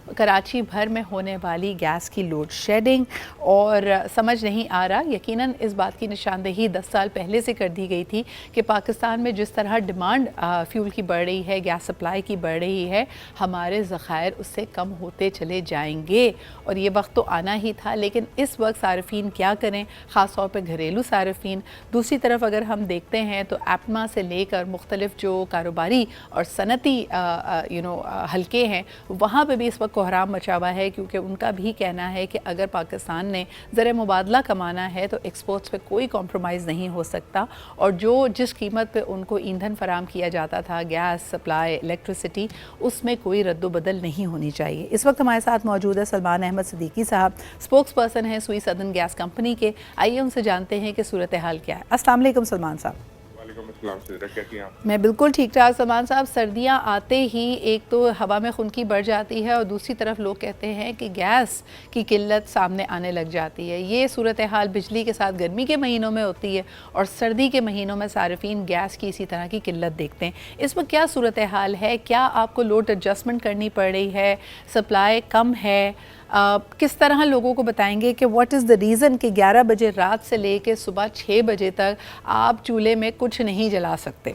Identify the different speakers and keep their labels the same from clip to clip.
Speaker 1: कराची भर में होने वाली गैस की लोड शेडिंग, और समझ नहीं आ रहा, यकीनन इस बात की निशानदेही 10 साल पहले से कर दी गई थी कि पाकिस्तान में जिस तरह डिमांड फ्यूल की बढ़ रही है, गैस सप्लाई की बढ़ रही है, हमारे ज़खायर उससे कम होते चले जाएंगे और ये वक्त तो आना ही था। लेकिन इस वक्त सार्फिन क्या करें, ख़ास तौर पर घरेलू सार्फिन। दूसरी तरफ अगर हम देखते हैं तो एपमा से लेकर मुख्तलिफ जो कारोबारी और सनती हल्के हैं, वहाँ पे भी इस वक्त कोहराम मचा हुआ है, क्योंकि उनका भी कहना है कि अगर पाकिस्तान ने ज़र मुबादला कमाना है तो एक्सपोर्ट्स पे कोई कॉम्प्रोमाइज़ नहीं हो सकता, और जिस कीमत पे उनको ईंधन फराम किया जाता था, गैस सप्लाई, इलेक्ट्रिसिटी, उसमें कोई रद्दोबदल नहीं होनी चाहिए। इस वक्त हमारे साथ मौजूद है सलमान अहमद सिद्दीकी साहब, स्पोक्स पर्सन हैं सुई सदन गैस कंपनी के। आइए उनसे जानते हैं कि सूरत हाल क्या है। अस्सलाम वालेकुम सलमान साहब।
Speaker 2: कैसी हैं आप?
Speaker 1: मैं बिल्कुल ठीक ठाक सलमान साहब। सर्दियां आते ही एक तो हवा में खुनकी बढ़ जाती है और दूसरी तरफ लोग कहते हैं कि गैस की किल्लत सामने आने लग जाती है। ये सूरत हाल बिजली के साथ गर्मी के महीनों में होती है और सर्दी के महीनों में सार्फिन गैस की इसी तरह की किल्लत देखते हैं। इस वक्त क्या सूरत हाल है? क्या आपको लोड एडजस्टमेंट करनी पड़ रही है? सप्लाई कम है? किस तरह लोगों को बताएंगे कि व्हाट इज़ द रीज़न कि 11 बजे रात से लेकर सुबह 6 बजे तक आप चूल्हे में कुछ नहीं जला सकते?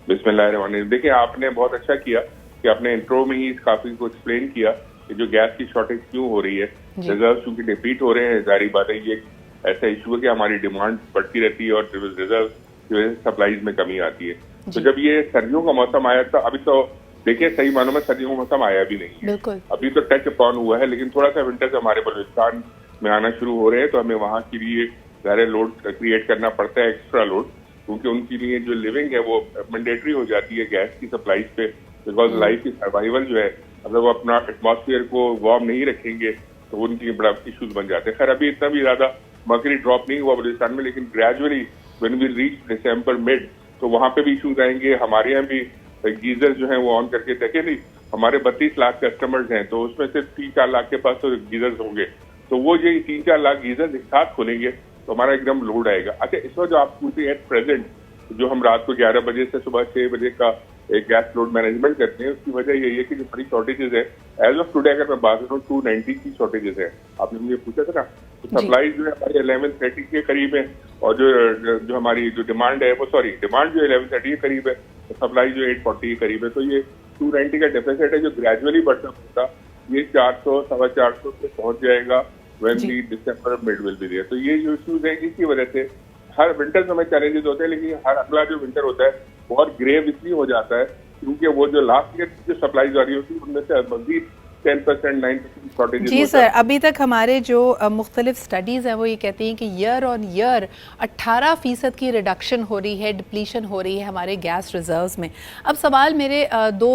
Speaker 2: बिस्मिल्लाहिर्रहमानिर्रहीम। देखिए, आपने बहुत अच्छा किया कि आपने इंट्रो में ही इस काफी को एक्सप्लेन किया कि जो गैस की शॉर्टेज क्यों हो रही है। रिजर्व चूंकि डिप्लीट हो रहे हैं, जारी बात है ये ऐसा इशू है कि हमारी डिमांड बढ़ती रहती है और रिजर्व की वजह से सप्लाईज में कमी आती है। तो जब ये सर्दियों का मौसम आया था, अभी तो देखिए सही मानों में सर्दियों का मौसम आया भी नहीं है, अभी तो टच अपॉन हुआ है, लेकिन थोड़ा सा विंटर्स हमारे बलूचिस्तान में आना शुरू हो रहे हैं, तो हमें वहाँ के लिए ज़्यादा लोड क्रिएट करना पड़ता है, एक्स्ट्रा लोड, क्योंकि उनके लिए जो लिविंग है वो मैंडेटरी हो जाती है गैस की सप्लाईज पे, बिकॉज लाइफ की सर्वाइवल जो है, अगर वो अपना एटमॉस्फेयर को वार्म नहीं रखेंगे तो उनके लिए बड़ा इशूज बन जाते हैं। खैर अभी इतना भी ज्यादा मर्करी ड्रॉप नहीं हुआ बलूचिस्तान में, लेकिन gradually when we reach December mid तो वहाँ पे भी इशूज आएंगे। हमारे यहाँ भी गीजर जो है वो ऑन करके देखे, नहीं हमारे 32 लाख कस्टमर्स हैं, तो उसमें से 3-4 लाख के पास तो गीजर्स होंगे, तो वो ये 3-4 लाख गीजर्स एक साथ खोलेंगे तो हमारा एकदम लोड आएगा। अच्छा, इस वक्त जो आप पूछते एट प्रेजेंट जो हम रात को 11 बजे से सुबह 6 बजे का एक गैस लोड मैनेजमेंट करते हैं, उसकी वजह यही है कि जो बड़ी शॉर्टेजेस है, एज ऑफ टुडे अगर मैं बात करूँ 290 की शॉर्टेजेस है। आपने मुझे पूछा था ना, तो सप्लाई जो है हमारी 1130 के करीब है, और जो हमारी जो डिमांड है वो डिमांड जो 1130 के करीब है, तो सप्लाई जो 840 के करीब है। तो ये 290 का डेफिसिट है जो ग्रेजुअली बढ़ता बढ़ता ये 400 450 पे पहुंच जाएगा when the December mid will be there. तो ये जो इश्यूज है इसकी वजह से हर विंटर में चैलेंजेस होते हैं, लेकिन हर अगला जो विंटर होता है बहुत ग्रेव इसलिए हो जाता है क्योंकि वो जो लास्ट ईयर की जो सप्लाई जारी होती है उनमें से मजीद 10% 9% शॉर्टेज।
Speaker 1: जी सर, अभी तक हमारे जो मुख्तलिफ स्टडीज़ हैं वो ये कहती हैं कि ईयर ऑन ईयर 18% की रिडक्शन हो रही है, डिप्लीशन हो रही है हमारे गैस रिजर्व्स में। अब सवाल मेरे दो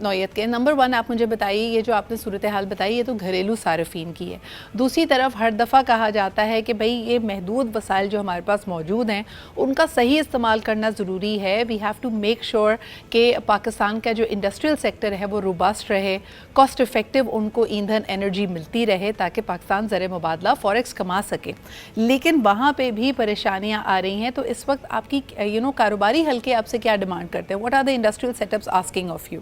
Speaker 1: नौयत के। नंबर 1, आप मुझे बताइए, ये जो आपने सूरत हाल बताई ये तो घरेलू सार्फिन की है। दूसरी तरफ हर दफ़ा कहा जाता है कि भाई ये महदूद वसाइल जो हमारे पास मौजूद हैं उनका सही इस्तेमाल करना ज़रूरी है। We have to make sure कि पाकिस्तान का जो इंडस्ट्रियल सेक्टर है वो रोबस्ट रहे, कॉस्ट इफेक्टिव उनको ईंधन एनर्जी मिलती रहे, ताकि पाकिस्तान ज़र मुबादला फॉरेक्स कमा सके। लेकिन वहाँ पे भी परेशानियाँ आ रही हैं। तो इस वक्त आपकी कारोबारी हल्के आपसे क्या डिमांड करते हैं? What are the industrial setups asking of you?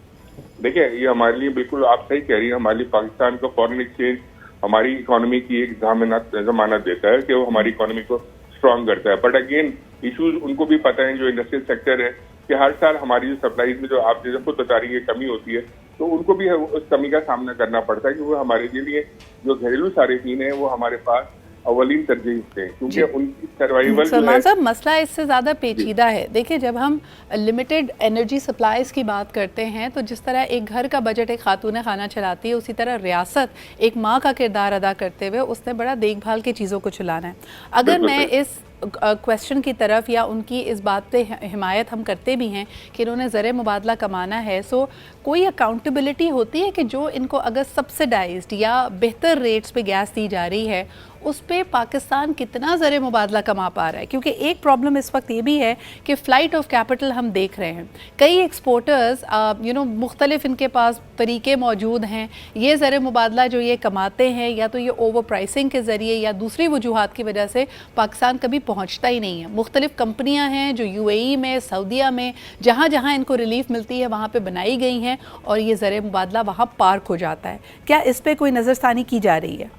Speaker 2: देखिए, ये हमारे लिए बिल्कुल आप सही कह रही हैं, हमारे लिए पाकिस्तान का फॉरेन एक्सचेंज हमारी इकोनॉमी की एक जमानत देता है कि वो हमारी इकोनॉमी को स्ट्रांग करता है। बट अगेन इशूज उनको भी पता है जो इंडस्ट्रियल सेक्टर है कि हर साल हमारी जो सप्लाईज में जो आप जैसे खुद बता रही है कमी होती है, तो उनको भी उस कमी का सामना करना पड़ता है कि वो हमारे लिए जो घरेलू सार्फिन है वो हमारे पास अवलीन तरजीह हैं, क्योंकि उनकी सर्वाइवल
Speaker 1: सलमान साहब मसला इससे ज़्यादा पेचीदा है। देखिए, जब हम लिमिटेड एनर्जी सप्लाईज की बात करते हैं तो जिस तरह एक घर का बजट एक खातून खाना चलाती है, उसी तरह रियासत एक माँ का किरदार अदा करते हुए उसने बड़ा देखभाल की चीज़ों को चलाना है। अगर मैं इस क्वेश्चन की तरफ या उनकी इस बात पे हिमायत हम करते भी हैं कि इन्होंने ज़र मुबादला कमाना है, सो कोई अकाउंटेबिलिटी होती है कि जो इनको अगर सब्सिडाइज्ड या बेहतर रेट्स पे गैस दी जा रही है उस पर पाकिस्तान कितना ज़र मुबादला कमा पा रहा है? क्योंकि एक प्रॉब्लम इस वक्त ये भी है कि फ़्लाइट ऑफ कैपिटल हम देख रहे हैं। कई एक्सपोर्टर्स मुख्तलिफ इनके पास तरीके मौजूद हैं, ये ज़र मुबादला जो ये कमाते हैं या तो ये ओवर प्राइसिंग के ज़रिए या दूसरी वजूहात की वजह से पाकिस्तान कभी पहुंचता ही नहीं है। मुख्तलिफ कंपनियां हैं जो यूएई में, सऊदीया में, जहां जहां इनको रिलीफ मिलती है वहां पे बनाई गई हैं और ये ज़र मुबादला वहां पार्क हो जाता है। क्या इस पे कोई नज़रसानी की जा रही है?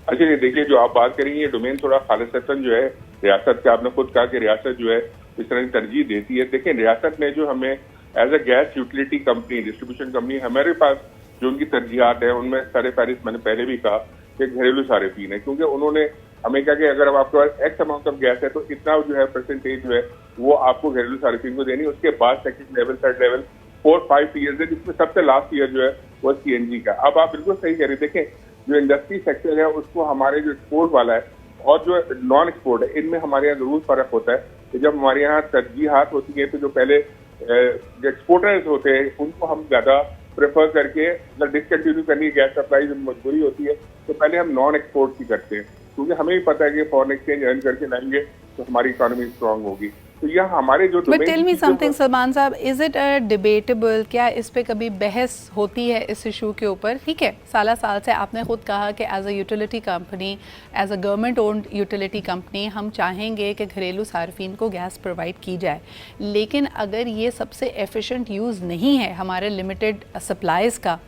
Speaker 2: अच्छा ये देखिए, जो आप बात करेंगे ये डोमेन थोड़ा खालिसतन जो है रियासत का, आपने खुद कहा कि रियासत जो है इस तरह की तरजीह देती है। देखिए रियासत ने जो हमें as a gas utility company, distribution company, हमारे पास जो उनकी तरजीहात है उनमें सर फहरिस्त मैंने पहले भी कहा कि घरेलू सारिफीन है, क्योंकि उन्होंने हमें कहा कि अगर अब आपके पास एक्स अमाउंट ऑफ गैस है तो इतना जो है परसेंटेज जो है वो आपको घरेलू सारिफीन को देनी। उसके बाद second level, third level, 4-5 years है, जिसमें सबसे लास्ट ईयर जो है वो सीएनजी का। अब आप बिल्कुल सही कह रहे, देखें जो इंडस्ट्री सेक्टर है उसको हमारे जो एक्सपोर्ट वाला है और जो नॉन एक्सपोर्ट है इनमें हमारे यहाँ जरूर फर्क होता है कि जब हमारे यहाँ तरजीहात होती है तो जो पहले जो एक्सपोर्टर्स होते हैं उनको हम ज्यादा प्रेफर करके, अगर डिसकंटिन्यू करनी है गैस सप्लाई जब मजबूरी होती है तो पहले हम नॉन एक्सपोर्ट की करते हैं, क्योंकि हमें भी पता है कि फॉरेन एक्सचेंज अर्न करके लाएंगे तो हमारी इकोनॉमी स्ट्रांग होगी। तो यह हमारे जो
Speaker 1: but tell me something Salman साहब, इज इट डिबेटेबल, क्या इस पे कभी बहस होती है इस इशू के ऊपर? ठीक है, साल से आपने खुद कहा कि as a utility company, as a government owned utility company हम चाहेंगे कि घरेलू सार्फिन को गैस प्रोवाइड की जाए, लेकिन अगर ये सबसे एफिशिएंट यूज़ नहीं है हमारे लिमिटेड सप्लाईज़ का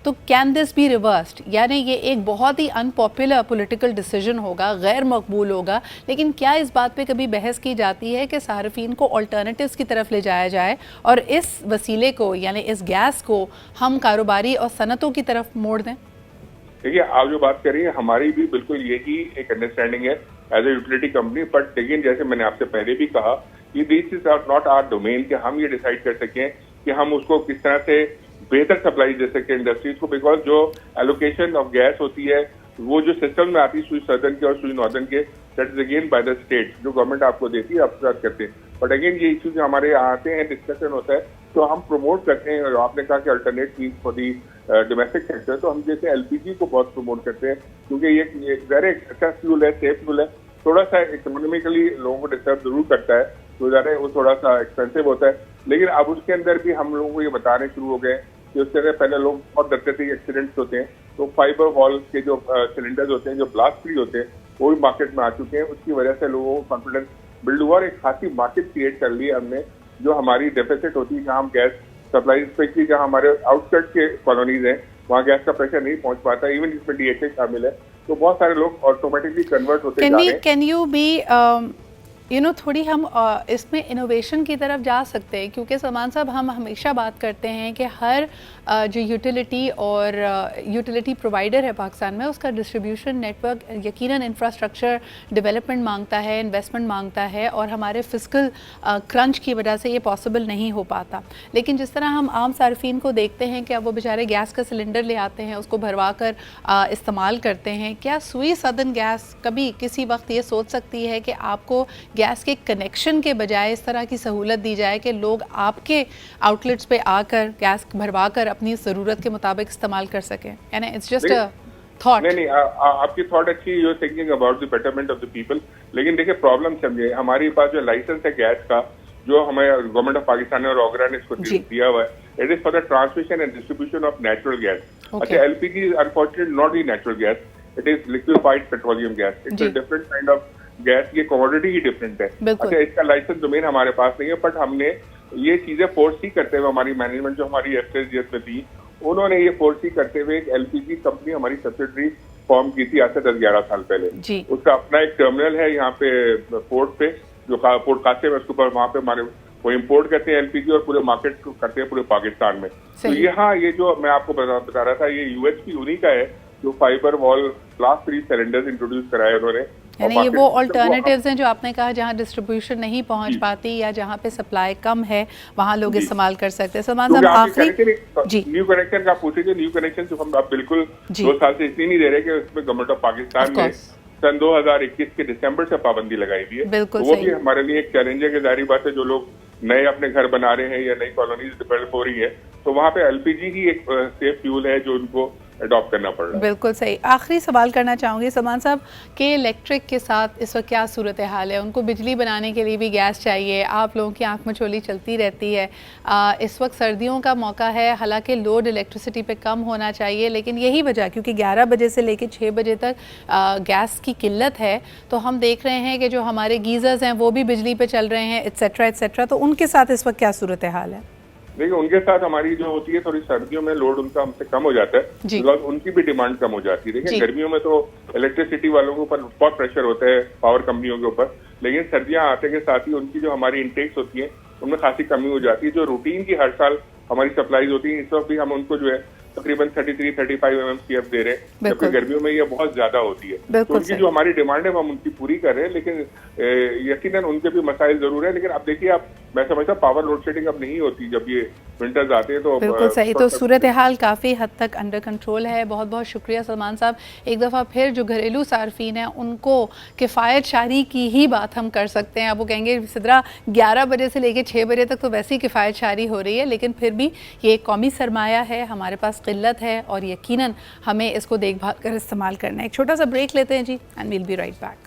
Speaker 1: तो कैन दिस बी रिवर्स्ड? यानी ये एक बहुत ही अनपॉपुलर पॉलिटिकल डिसीजन होगा, गैर मकबूल होगा, लेकिन क्या इस बात पे कभी बहस की जाती है कि सार्फिन को अल्टरनेटिव्स की तरफ ले जाया जाए और इस वसीले को यानी इस गैस को हम कारोबारी और सनतों की तरफ मोड़ दें?
Speaker 2: देखिए आप जो बात कर रही है हमारी भी बिल्कुल यही एक अंडरस्टैंडिंग है as a utility company, but लेकिन जैसे मैंने आपसे पहले भी कहा कि this is not our domain कि हम ये डिसाइड कर सकें कि हम उसको किस तरह से बेहतर सप्लाई दे सकते हैं इंडस्ट्रीज को, बिकॉज जो एलोकेशन ऑफ गैस होती है वो जो सिस्टम में आती है सुई सदर्न के और सुई नॉर्दर्न के, that is again by the state, जो गवर्नमेंट आपको देती है आप बात करते हैं। बट अगेन ये इश्यूज हमारे यहाँ आते हैं, डिस्कशन होता है तो हम प्रमोट करते हैं। और आपने कहा कि alternate means for the domestic sector, तो हम जैसे एलपीजी को बहुत प्रमोट करते हैं क्योंकि ये वेरी अच्छा फ्यूल है, सेफ फ्यूल है, थोड़ा सा इकोनॉमिकली लोगों को डिस्टर्ब जरूर करता है, तो ज़्यादा वो थोड़ा सा एक्सपेंसिव होता है, लेकिन अब उसके अंदर भी हम लोगों को ये बताने शुरू हो गए कि उससे पहले लोग बहुत डरते थे एक्सीडेंट्स होते हैं, तो फाइबर वॉल के जो सिलेंडर्स होते हैं जो ब्लास्ट फ्री होते हैं वो भी मार्केट में आ चुके हैं। उसकी वजह से लोगों को कॉन्फिडेंस बिल्ड हुआ और एक खासी मार्केट क्रिएट कर ली हमने। जो हमारी डेफिसिट होती है जहाँ हम गैस सप्लाई, स्पेशली जहाँ हमारे आउटस्कर्ट के कॉलोनीज हैं वहाँ गैस का प्रेशर नहीं पहुंच पाता, इवन इसमें डीएचए शामिल है, तो बहुत सारे लोग ऑटोमेटिकली कन्वर्ट होते जा रहे हैं।
Speaker 1: कैन यू बी थोड़ी हम इसमें इनोवेशन की तरफ जा सकते हैं, क्योंकि सलमान साहब हम हमेशा बात करते हैं कि हर जो यूटिलिटी और यूटिलिटी प्रोवाइडर है पाकिस्तान में उसका डिस्ट्रीब्यूशन नेटवर्क यकीनन इंफ्रास्ट्रक्चर डेवलपमेंट मांगता है, इन्वेस्टमेंट मांगता है और हमारे फिस्कल क्रंच की वजह से ये पॉसिबल नहीं हो पाता। लेकिन जिस तरह हम आम सार्फिन को देखते हैं कि अब वो बेचारे गैस का सिलेंडर ले आते हैं, उसको भरवा कर इस्तेमाल करते हैं, क्या सुई सदर्न गैस कभी किसी वक्त ये सोच सकती है कि आपको गैस के कनेक्शन के बजाय इस तरह की सहूलत दी जाए कि लोग आपके आउटलेट्स पे आकर गैस भरवा कर अपनी ज़रूरत के मुताबिक इस्तेमाल कर सकें? यानी इट्स जस्ट अ थॉट।
Speaker 2: नहीं, आपकी थॉट अच्छी, you are thinking about the betterment of the people, लेकिन देखिए प्रॉब्लम समझिए, हमारे पास जो लाइसेंस है गैस का जो हमें गवर्नमेंट ऑफ पाकिस्तान और ओगरा ने इसको दिया हुआ है, it is for the transmission and distribution of natural gas. अच्छा, LPG unfortunately not the natural gas, it is liquefied petroleum gas, it's a different kind of gas, ये कमोडिटी ही डिफरेंट है। अच्छा, इसका लाइसेंस डोमेन हमारे पास नहीं है, but हमने ये चीजें फोर्स ही करते हुए हमारी मैनेजमेंट जो हमारी एफएसजीएस में थी उन्होंने ये फोर्स ही करते हुए एक एलपीजी कंपनी हमारी सब्सिडरी फॉर्म की थी आज से 10-11 साल पहले। उसका अपना एक टर्मिनल है यहाँ पे पोर्ट पे, जो पोर्ट कासिम है, उसके ऊपर वहाँ पे हमारे वो इम्पोर्ट करते हैं एलपीजी और पूरे मार्केट को करते हैं पूरे पाकिस्तान में। तो यहाँ ये जो मैं आपको बता रहा था, ये यूएसपी उन्हीं का है जो fibre wall blast free cylinders introduce कराए उन्होंने।
Speaker 1: यानी ये वो अल्टरनेटिव्स हैं जो आपने कहा जहाँ डिस्ट्रीब्यूशन नहीं पहुँच पाती या जहाँ पे सप्लाई कम है वहाँ लोग इस्तेमाल कर सकते हैं। सलमान साहब आखिरी
Speaker 2: न्यू कनेक्शन का पूछे, न्यू कनेक्शन जो हम आप बिल्कुल 2 साल से इसलिए नहीं दे रहे कि उसमें गवर्नमेंट ऑफ पाकिस्तान ने सन 2021 के दिसंबर से पाबंदी लगाई हुई है, वो भी हमारे लिए एक चैलेंज है कि जाहिर बात है जो लोग नए अपने घर बना रहे हैं या नई कॉलोनीज डेवलप हो रही है तो वहाँ पे एलपीजी ही एक सेफ फ्यूल है जो उनको अडॉप्ट करना पड़ रहा है।
Speaker 1: बिल्कुल सही। आखिरी सवाल करना चाहूँगी सलमान साहब कि इलेक्ट्रिक के साथ इस वक्त क्या सूरत हाल है? उनको बिजली बनाने के लिए भी गैस चाहिए, आप लोगों की आंख मचोली चलती रहती है। इस वक्त सर्दियों का मौका है, हालांकि लोड इलेक्ट्रिसिटी पे कम होना चाहिए, लेकिन यही वजह क्योंकि 11 बजे से लेकर 6 बजे तक गैस की किल्लत है, तो हम देख रहे हैं कि जो हमारे गीज़र्स हैं वो भी बिजली पे चल रहे हैं एट्सेट्रा एट्सेट्रा। तो उनके साथ इस वक्त क्या सूरत हाल है?
Speaker 2: देखिए उनके साथ हमारी जो होती है थोड़ी सर्दियों में लोड उनका हमसे कम हो जाता है,
Speaker 1: जी।
Speaker 2: बिकॉज उनकी भी डिमांड कम हो जाती है। देखिए गर्मियों में तो इलेक्ट्रिसिटी वालों के ऊपर बहुत प्रेशर होता है, पावर कंपनियों के ऊपर, लेकिन सर्दियां आते के साथ ही उनकी जो हमारी इंटेक्स होती है उनमें खासी कमी हो जाती है। जो रूटीन की हर साल हमारी सप्लाईज होती है, इस वक्त भी हम उनको जो है तकरीबन 33-35 MMCF दे रहे हैं, जबकि गर्मियों में ये बहुत ज्यादा होती है। तो उनकी जो हमारी डिमांड है वो हम उनकी पूरी कर रहे हैं, लेकिन यकीनन उनके भी मसाइल जरूर है। लेकिन अब देखिए, आप मैं समझता हूँ पावर लोड शेडिंग अब नहीं होती जब ये विंटर्स आते हैं, तो
Speaker 1: बिल्कुल सही। तो सूरत हाल काफ़ी हद तक अंडर कंट्रोल है। बहुत बहुत शुक्रिया सलमान साहब। एक दफ़ा फिर जो घरेलू सार्फिन हैं उनको किफ़ायत शारी की ही बात हम कर सकते हैं। अब वो कहेंगे सिद्रा 11 बजे से लेकर 6 बजे तक तो वैसे ही किफ़ायत शारी हो रही है, लेकिन फिर भी ये एक कौमी सरमाया है, हमारे पास किल्लत है और यकीनन हमें इसको देखभाल कर इस्तेमाल करना है। एक छोटा सा ब्रेक लेते हैं जी, and we'll be right back.